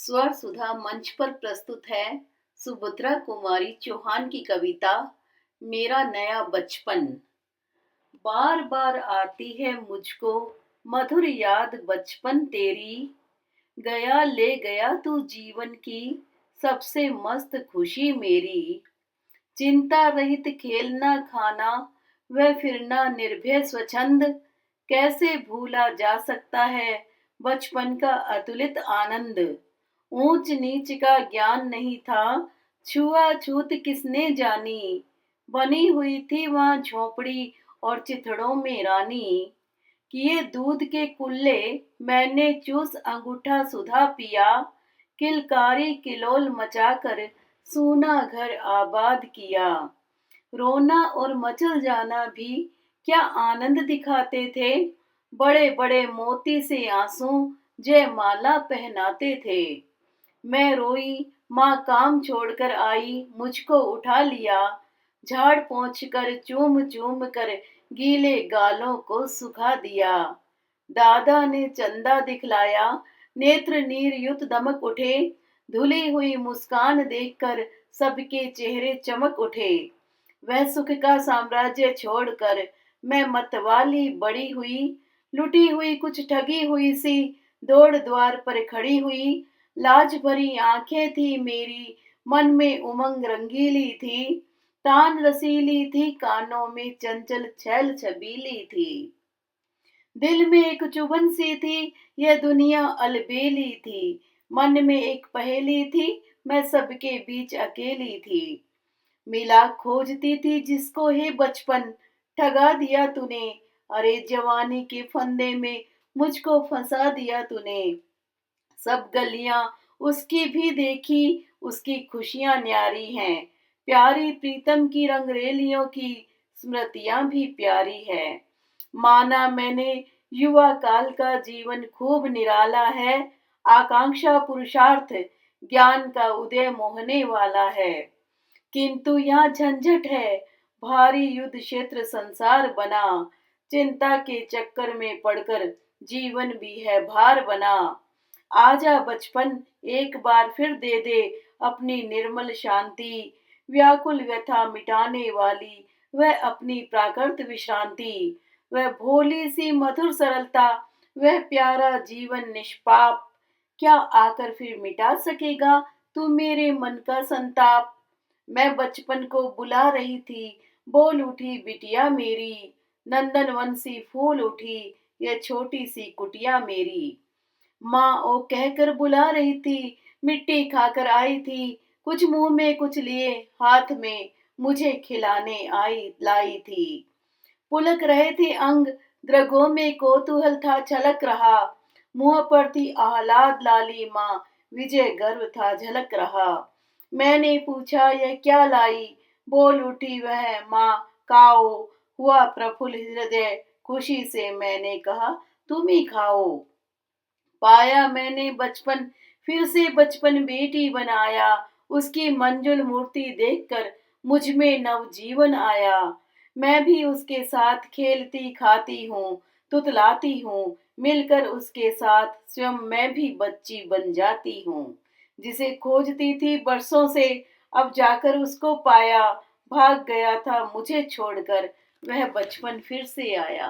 स्वर सुधा मंच पर प्रस्तुत है सुभद्रा कुमारी चौहान की कविता मेरा नया बचपन। बार बार आती है मुझको मधुर याद बचपन तेरी, गया ले गया तू जीवन की सबसे मस्त खुशी मेरी। चिंता रहित खेलना खाना वह फिरना निर्भय स्वच्छंद, कैसे भूला जा सकता है बचपन का अतुलित आनंद। ऊंच नीच का ज्ञान नहीं था, छुआछूत किसने जानी, बनी हुई थी वहां झोपड़ी और चिथड़ों में रानी। किए दूध के कुल्ले मैंने चूस अंगूठा सुधा पिया, किलकारी किलोल मचाकर सूना घर आबाद किया। रोना और मचल जाना भी क्या आनंद दिखाते थे, बड़े बड़े मोती से आंसू जयमाला पहनाते थे। मैं रोई, माँ काम छोड़कर आई मुझको उठा लिया, झाड़ पोंछ कर चूम चूम कर गीले गालों को सुखा दिया। दादा ने चंदा दिखलाया, नेत्र नीर युत दमक उठे, धुली हुई मुस्कान देखकर सबके चेहरे चमक उठे। वह सुख का साम्राज्य छोड़कर मैं मतवाली बड़ी हुई, लुटी हुई कुछ ठगी हुई सी दौड़ द्वार पर खड़ी हुई। लाज भरी आंखें थी मेरी, मन में उमंग रंगीली थी, तान रसीली थी कानों में चंचल छैल छबीली थी। दिल में एक चुभन सी थी, यह दुनिया अलबेली थी, मन में एक पहेली थी, मैं सबके बीच अकेली थी। मिला खोजती थी जिसको हे बचपन, ठगा दिया तूने, अरे जवानी के फंदे में मुझको फंसा दिया तूने। सब गलियां उसकी भी देखी, उसकी खुशियां न्यारी हैं, प्यारी प्रीतम की रंगरेलियों की स्मृतियां भी प्यारी है। माना मैंने युवा काल का जीवन खूब निराला है, आकांक्षा पुरुषार्थ ज्ञान का उदय मोहने वाला है। किंतु यहाँ झंझट है, भारी युद्ध क्षेत्र संसार बना, चिंता के चक्कर में पड़कर जीवन भी है भार बना। आजा बचपन एक बार फिर दे दे अपनी निर्मल शांति, व्याकुल व्यथा मिटाने वाली वह अपनी प्राकृत विश्रांति। वह भोली सी मधुर सरलता, वह प्यारा जीवन निष्पाप, क्या आकर फिर मिटा सकेगा तू मेरे मन का संताप। मैं बचपन को बुला रही थी, बोल उठी बिटिया मेरी, नंदन वन सी फूल उठी यह छोटी सी कुटिया मेरी। माँ ओ कहकर बुला रही थी, मिट्टी खाकर आई थी, कुछ मुंह में कुछ लिए हाथ में मुझे खिलाने आई लाई थी। पुलक रहे थे अंग, द्रगों में कौतूहल था छलक रहा, मुंह पर थी आह्लाद लाली माँ, विजय गर्व था झलक रहा। मैंने पूछा यह क्या लाई, बोल उठी वह माँ काओ, हुआ प्रफुल्ल हृदय खुशी से मैंने कहा तुम ही खाओ। पाया मैंने बचपन, फिर से बचपन बेटी बनाया, उसकी मंजुल मूर्ति देखकर मुझ में नव जीवन आया। मैं भी उसके साथ खेलती खाती हूँ, तुतलाती हूँ, मिलकर उसके साथ स्वयं मैं भी बच्ची बन जाती हूँ। जिसे खोजती थी बरसों से अब जाकर उसको पाया, भाग गया था मुझे छोड़कर वह बचपन फिर से आया।